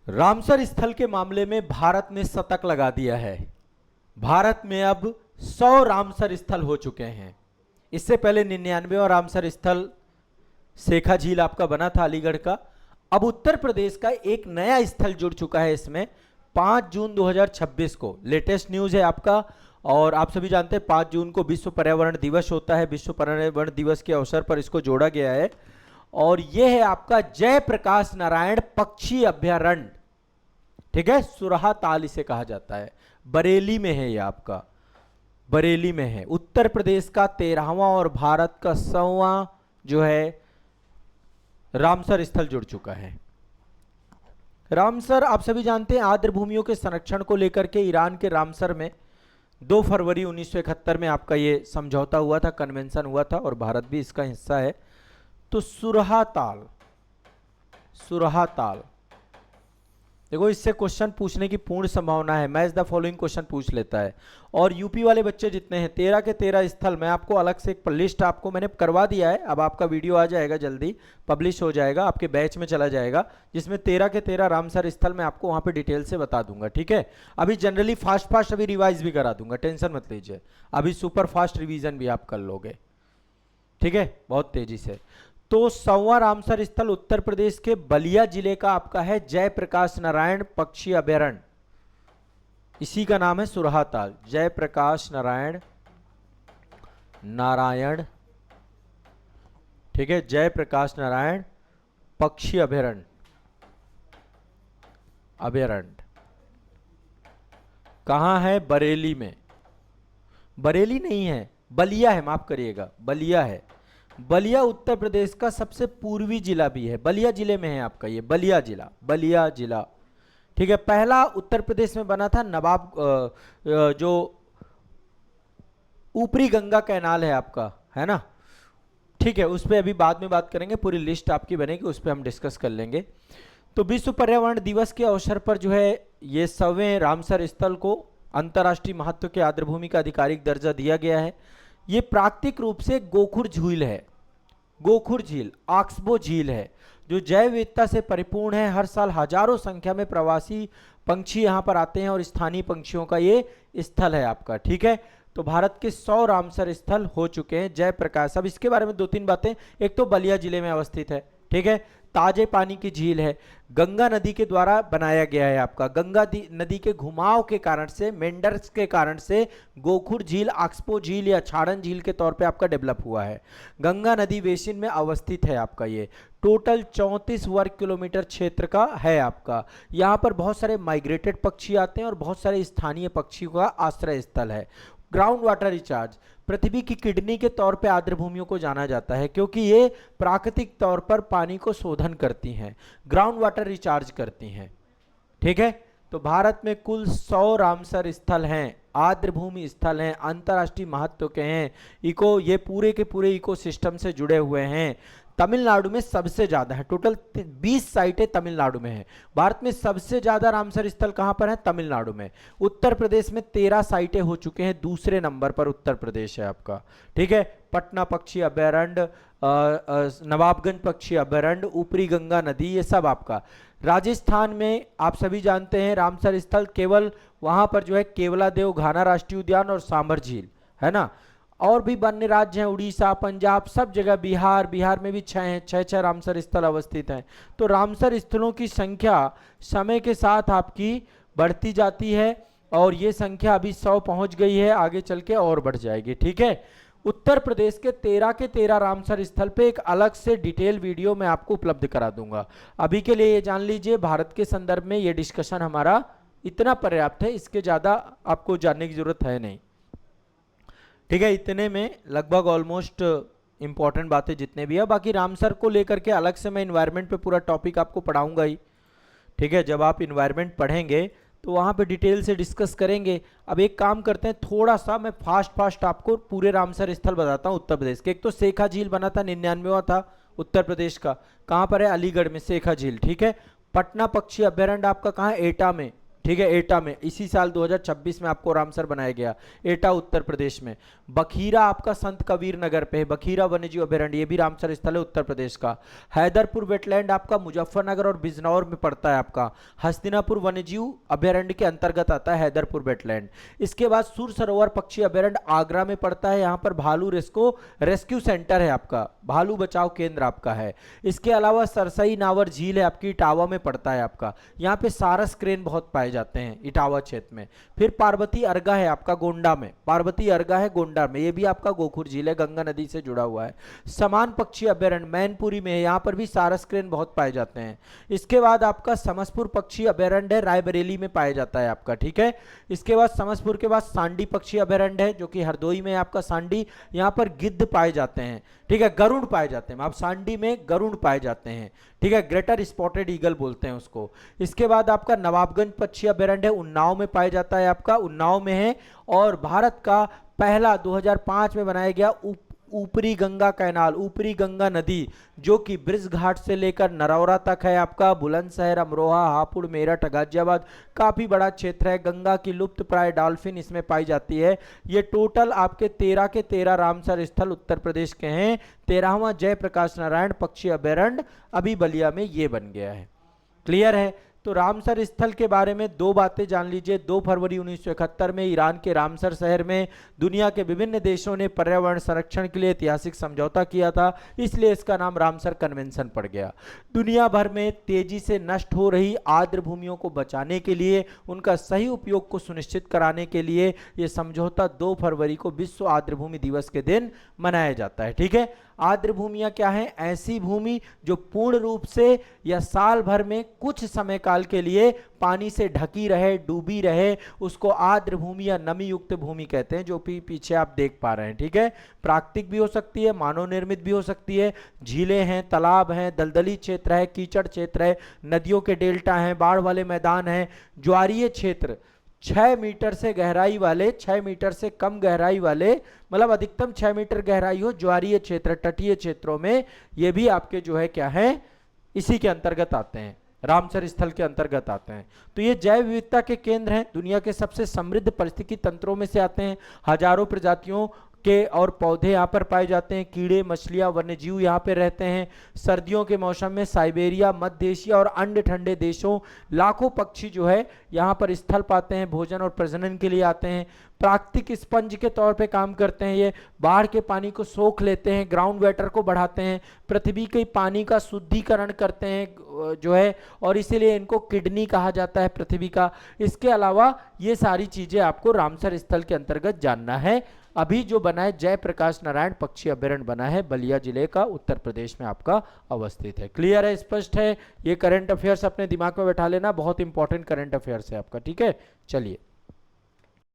Ramsar स्थल के मामले में भारत ने शतक लगा दिया है। भारत में अब 100 रामसर स्थल हो चुके हैं। इससे पहले 99वां रामसर स्थल शेखा झील आपका बना था अलीगढ़ का। अब उत्तर प्रदेश का एक नया स्थल जुड़ चुका है इसमें 5 जून 2026 को। लेटेस्ट न्यूज है आपका। और आप सभी जानते हैं 5 जून को विश्व पर्यावरण दिवस होता है। विश्व पर्यावरण दिवस के अवसर पर इसको जोड़ा गया है। और यह है आपका जयप्रकाश नारायण पक्षी अभ्यारण्य, ठीक है, सुरहा ताल इसे कहा जाता है। बरेली में है यह आपका, बरेली में है। उत्तर प्रदेश का 13वां और भारत का 100वां जो है रामसर स्थल जुड़ चुका है। रामसर आप सभी जानते हैं आर्द्र भूमियों के संरक्षण को लेकर के ईरान के रामसर में 2 फरवरी 1971 में आपका ये समझौता हुआ था, कन्वेंशन हुआ था और भारत भी इसका हिस्सा है। तो सुरहा ताल, सुरहा ताल देखो, इससे क्वेश्चन पूछने की पूर्ण संभावना है। मैच द फॉलोइंग क्वेश्चन पूछ लेता है। और यूपी वाले बच्चे जितने हैं 13 के 13 स्थल, मैं आपको अलग से एक लिस्ट आपको मैंने करवा दिया है। अब आपका वीडियो आ जाएगा, जल्दी पब्लिश हो जाएगा, आपके बैच में चला जाएगा, जिसमें 13 के 13 रामसर स्थल मैं आपको वहां पे डिटेल से बता दूंगा, ठीक है। अभी जनरली फास्ट अभी रिवाइज भी करा दूंगा, टेंशन मत लीजिए। अभी सुपर फास्ट रिवीजन भी आप कर लोगे, ठीक है, बहुत तेजी से। तो 100वां रामसर स्थल उत्तर प्रदेश के बलिया जिले का आपका है जयप्रकाश नारायण पक्षी अभयारण्य। इसी का नाम है सुरहा ताल, जयप्रकाश नारायण, ठीक है, जयप्रकाश नारायण पक्षी अभयारण्य। कहां है? बरेली में। बरेली नहीं है, बलिया है, माफ करिएगा, बलिया है। बलिया उत्तर प्रदेश का सबसे पूर्वी जिला भी है। बलिया जिले में है आपका ये बलिया जिला, बलिया जिला, ठीक है। पहला उत्तर प्रदेश में बना था नवाब, जो ऊपरी गंगा कैनाल है आपका, है ना, ठीक है, उस पर अभी बाद में बात करेंगे, पूरी लिस्ट आपकी बनेगी, उस पर हम डिस्कस कर लेंगे। तो विश्व पर्यावरण दिवस के अवसर पर जो है ये 100वें रामसर स्थल को अंतर्राष्ट्रीय महत्व के आर्द्रभूमि का आधिकारिक दर्जा दिया गया है। ये प्राकृतिक रूप से गोखुर झील है, गोखुर झील, ऑक्सबो झील है, जो जैव विविधता से परिपूर्ण है। हर साल हजारों संख्या में प्रवासी पंछी यहाँ पर आते हैं और स्थानीय पंछियों का ये स्थल है आपका, ठीक है। तो भारत के 100 रामसर स्थल हो चुके हैं। जयप्रकाश, अब इसके बारे में 2-3 बातें। एक तो बलिया जिले में अवस्थित है, ठीक है, ताजे पानी की झील है, गंगा नदी के द्वारा बनाया गया है आपका। गंगा नदी के घुमाव के कारण से, मेंडर्स के कारण से गोखुर झील, ऑक्सबो झील या छाड़न झील के तौर पे आपका डेवलप हुआ है। गंगा नदी बेसिन में अवस्थित है आपका ये। टोटल 34 वर्ग किलोमीटर क्षेत्र का है आपका। यहाँ पर बहुत सारे माइग्रेटेड पक्षी आते हैं और बहुत सारे स्थानीय पक्षियों का आश्रय स्थल है। ग्राउंड वाटर रिचार्ज, पृथ्वी की किडनी के तौर पे आर्द्र भूमियों को जाना जाता है, क्योंकि ये प्राकृतिक तौर पर पानी को शोधन करती हैं, ग्राउंड वाटर रिचार्ज करती हैं, ठीक है। तो भारत में कुल 100 रामसर स्थल हैं, आर्द्र भूमि स्थल हैं, अंतर्राष्ट्रीय महत्व के हैं। ये पूरे के पूरे इकोसिस्टम से जुड़े हुए हैं। तमिलनाडु में सबसे ज्यादा है, टोटल 20 साइटें तमिलनाडु में है। भारत में सबसे ज्यादा रामसर स्थल कहां पर है? तमिलनाडु में। उत्तर प्रदेश में 13 साइटें हो चुके हैं, दूसरे नंबर पर उत्तर प्रदेश है आपका, ठीक है। पटना पक्षी अभयारण्य, नवाबगंज पक्षी अभयारण्य, ऊपरी गंगा नदी, ये सब आपका। राजस्थान में आप सभी जानते हैं रामसर स्थल केवल वहां पर जो है केवलादेव घाना राष्ट्रीय उद्यान और सांभर झील, है ना। और भी वन्य राज्य हैं, उड़ीसा, पंजाब, सब जगह, बिहार में भी 6 रामसर स्थल अवस्थित हैं। तो रामसर स्थलों की संख्या समय के साथ आपकी बढ़ती जाती है और ये संख्या अभी 100 पहुंच गई है, आगे चल के और बढ़ जाएगी, ठीक है। उत्तर प्रदेश के 13 के 13 रामसर स्थल पे एक अलग से डिटेल वीडियो मैं आपको उपलब्ध करा दूंगा। अभी के लिए ये जान लीजिए, भारत के संदर्भ में ये डिस्कशन हमारा इतना पर्याप्त है, इसके ज्यादा आपको जानने की जरूरत है नहीं, ठीक है। इतने में लगभग ऑलमोस्ट इंपॉर्टेंट बातें जितने भी है। बाकी रामसर को लेकर के अलग से मैं इन्वायरमेंट पे पूरा टॉपिक आपको पढ़ाऊंगा ही, ठीक है। जब आप इन्वायरमेंट पढ़ेंगे तो वहां पे डिटेल से डिस्कस करेंगे। अब एक काम करते हैं, थोड़ा सा मैं फास्ट आपको पूरे रामसर स्थल बताता हूँ उत्तर प्रदेश के। एक तो शेखा झील बना था, 99वां था उत्तर प्रदेश का। कहाँ पर है? अलीगढ़ में शेखा झील, ठीक है। पटना पक्षी अभ्यारण्य आपका कहाँ है? एटा में, ठीक है, एटा में इसी साल 2026 में आपको रामसर बनाया गया, एटा उत्तर प्रदेश में। बखीरा आपका संत कबीर नगर पे है, बखीरा वन्यजीव अभयारण्य, ये भी रामसर स्थल है उत्तर प्रदेश का। हैदरपुर वेटलैंड आपका मुजफ्फरनगर और बिजनौर में पड़ता है आपका, हस्तिनापुर वन्यजीव अभयारण्य के अंतर्गत आता है हैदरपुर वेटलैंड। इसके बाद सुर सरोवर पक्षी अभयारण्य आगरा में पड़ता है, यहाँ पर भालू रेस्क्यू सेंटर है आपका, भालू बचाव केंद्र आपका है। इसके अलावा सरसई नावर झील है आपकी, इटावा में पड़ता है आपका, यहाँ पे सारस क्रेन बहुत पाए जाते हैं इटावा क्षेत्र में। फिर पार्वती अर्गा है आपका गोंडा में, पार्वती अर्गा है गोंडा में, ये भी आपका गोखुर झील है, गंगा नदी से जुड़ा हुआ है। समान पक्षी अभयारण्य मैनपुरी में है, यहाँ पर भी सारस क्रेन बहुत पाए जाते हैं। इसके बाद आपका समसपुर पक्षी अभयारण्य है, रायबरेली में पाया जाता है आपका, ठीक है। इसके बाद समसपुर के बाद सांडी पक्षी अभयारण्य है जो कि हरदोई में है आपका सांडी, यहाँ पर गिद्ध पाए जाते हैं, ठीक है, गरुड़ पाए जाते हैं, आप सांडी में गरुड़ पाए जाते हैं, ठीक है, ग्रेटर स्पॉटेड ईगल बोलते हैं उसको। इसके बाद आपका नवाबगंज पक्षी अभयारण्य है, उन्नाव में पाया जाता है आपका, उन्नाव में है। और भारत का पहला 2005 में बनाया गया ऊपरी गंगा कैनाल, ऊपरी गंगा नदी जो कि ब्रिज घाट से लेकर नरौरा तक है आपका, बुलंदशहर, अमरोहा, हापुड़, मेरठ, गाजियाबाद, काफी बड़ा क्षेत्र है। गंगा की लुप्त प्राय डॉल्फिन इसमें पाई जाती है। ये टोटल आपके 13 के 13 रामसर स्थल उत्तर प्रदेश के हैं। 13वां जयप्रकाश नारायण पक्षी अभयारण्य अभी बलिया में ये बन गया है। क्लियर है? तो रामसर स्थल के बारे में दो बातें जान लीजिए। 2 फरवरी 1971 में ईरान के रामसर शहर में दुनिया के विभिन्न देशों ने पर्यावरण संरक्षण के लिए ऐतिहासिक समझौता किया था, इसलिए इसका नाम रामसर कन्वेंशन पड़ गया। दुनिया भर में तेजी से नष्ट हो रही आर्द्र भूमियों को बचाने के लिए, उनका सही उपयोग को सुनिश्चित कराने के लिए यह समझौता 2 फरवरी को विश्व आर्द्र भूमि दिवस के दिन मनाया जाता है। ठीक है, आर्द्र भूमियां क्या है? ऐसी भूमि जो पूर्ण रूप से या साल भर में कुछ समय काल के लिए पानी से ढकी रहे, डूबी रहे, उसको आर्द्र भूमि या नमी युक्त भूमि कहते हैं, जो पीछे आप देख पा रहे हैं। ठीक है, प्राकृतिक भी हो सकती है, मानव निर्मित भी हो सकती है। झीलें हैं, तालाब हैं, दलदली क्षेत्र है, कीचड़ क्षेत्र है, नदियों के डेल्टा हैं, बाढ़ वाले मैदान हैं, ज्वारीय क्षेत्र 6 मीटर से गहराई वाले, 6 मीटर से कम गहराई वाले, मतलब अधिकतम 6 मीटर गहराई हो, ज्वारीय क्षेत्र, तटीय क्षेत्रों में ये भी आपके जो है क्या है, इसी के अंतर्गत आते हैं, रामसर स्थल के अंतर्गत आते हैं। तो ये जैव विविधता के केंद्र हैं, दुनिया के सबसे समृद्ध पारिस्थितिकी तंत्रों में से आते हैं। हजारों प्रजातियों के और पौधे यहाँ पर पाए जाते हैं, कीड़े, मछलियाँ, वन्यजीव यहाँ पे रहते हैं। सर्दियों के मौसम में साइबेरिया, मध्य एशिया और अन्य ठंडे देशों लाखों पक्षी जो है यहाँ पर स्थल पाते हैं, भोजन और प्रजनन के लिए आते हैं। प्राकृतिक स्पंज के तौर पे काम करते हैं, ये बाढ़ के पानी को सोख लेते हैं, ग्राउंड वाटर को बढ़ाते हैं, पृथ्वी के पानी का शुद्धिकरण करते हैं जो है, और इसीलिए इनको किडनी कहा जाता है पृथ्वी का। इसके अलावा ये सारी चीजें आपको रामसर स्थल के अंतर्गत जानना है। अभी जो बना है जयप्रकाश नारायण पक्षी अभयारण्य बना है, बलिया जिले का, उत्तर प्रदेश में आपका अवस्थित है। क्लियर है, स्पष्ट है? ये करंट अफेयर्स अपने दिमाग में बैठा लेना, बहुत इंपॉर्टेंट करंट अफेयर्स है आपका। ठीक है, चलिए